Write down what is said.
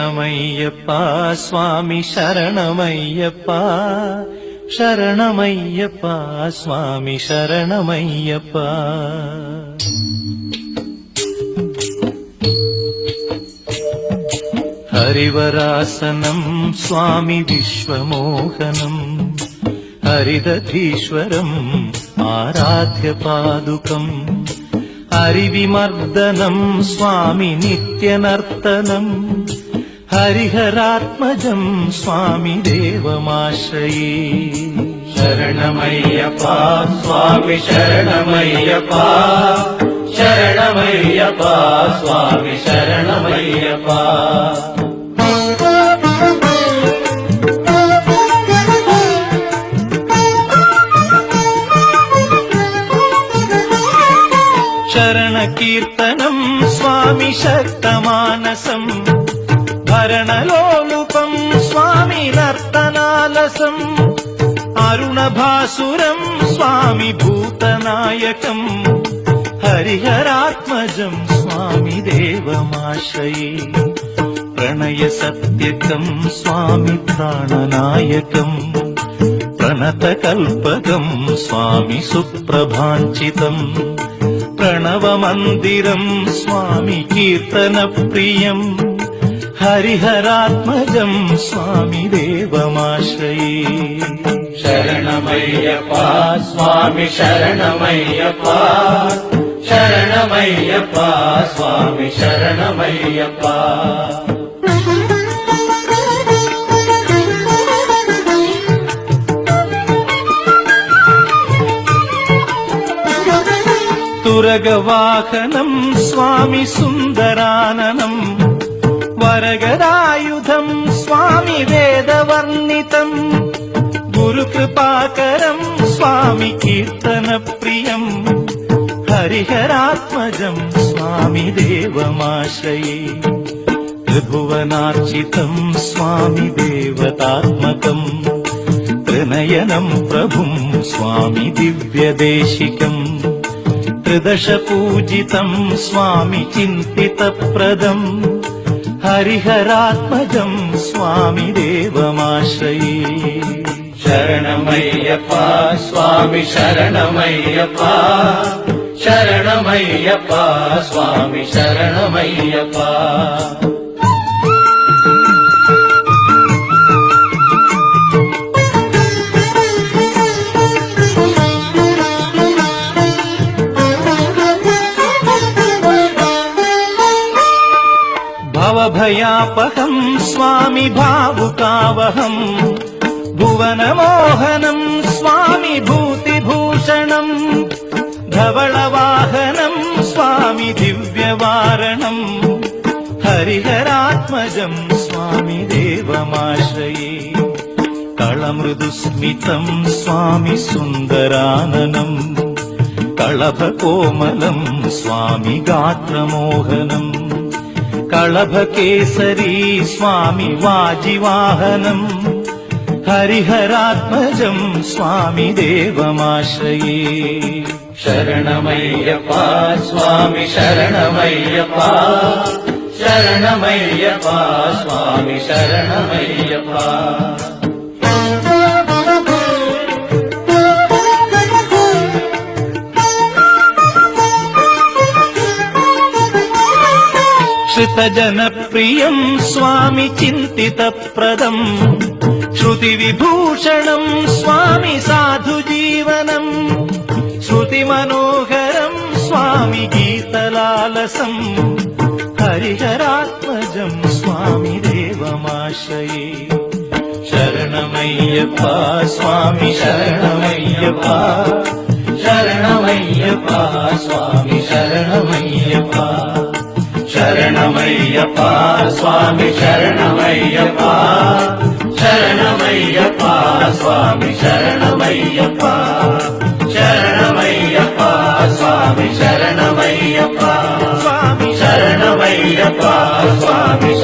शरणमय्यप्पा स्वामी शरणमय्यप्पा शरणमय्यप्पा स्वामी शरणमय्यप्पा हरिवरासनं स्वामी विश्वमोहनं हरिदधीश्वरम् आराध्य पादुकम् हरिविमर्दनं स्वामी नित्यनर्तनं हरिहरात्मजं स्वामी देवमाश्रये शरणमय्यप्पा स्वामी शरणमय्यप्पा शरणमय्यप्पा स्वामी शरणमय्यप्पा शरणकीर्तनं स्वामी शक्तमानसं भरणलोलुपं स्वामी नर्तनालसम् अरुणभासुरं स्वामी भूतनायकं हरिहरात्मजं स्वामी देवमाश्रये प्रणयसत्यकं स्वामी प्राणनायकं प्रणतकल्पकं स्वामी सुप्रभाञ्चितम् प्रणवमन्दिरं स्वामी कीर्तनप्रियं हरिहरात्मजं स्वामी देवमाश्रये शरणमय्यप्पा स्वामी शरणमय्यप्पा शरणमय्यप्पा स्वामी शरणमय्यप्पा तुरगवाहनं स्वामी सुन्दराननं वरगदायुधं स्वामी वेदवर्णितं गुरुकृपाकरं स्वामी कीर्तनप्रियं हरिहरात्मजं स्वामी देवमाश्रये त्रिभुवनार्चितं स्वामी देवतात्मकं त्रिनयनं प्रभुं स्वामी दिव्यदेशिकम् त्रिदश पूजितं स्वामी चिन्तितप्रदं हरिहरात्मजं स्वामी देवमाश्रये शरणमय्यप्पा स्वामी शरणमय्यप्पा शरणमय्यप्पा स्वामी शरणमय्यप्पा भवभयापहं स्वामी भावुकावहं भुवनमोहनं स्वामी भूतिभूषणं धवलवाहनं स्वामी दिव्यवारणं हरिहरात्मजं स्वामी देवमाश्रये कळमृदुस्मितं स्वामी सुन्दराननं कळभकोमलं स्वामी गात्रमोहनम् कळभकेसरी स्वामी वाजिवाहनं हरिहरात्मजं स्वामी देवमाश्रये शरणमय्यप्पा स्वामी शरणमय्यप्पा शरणमय्यप्पा स्वामी शरणमय्यप्पा श्रुतजनप्रियं स्वामी चिन्तितप्रदं श्रुतिविभूषणं स्वामी साधुजीवनं श्रुतिमनोहरं स्वामी गीतलालसं हरिहरात्मजं स्वामी देवमाश्रये शरणमय्यप्पा स्वामी शरणमय्यप्पा शरणमय्यप्पा स्वामी शरणमय्यप्पा शरणमय्यप्पा स्वामी शरणमय्यप्पा शरणमय्यप्पा स्वामी शरणमय्यप्पा शरणमय्यप्पा स्वामी शरणमय्यप्पा स्वामी शरणमय्यप्पा स्वामी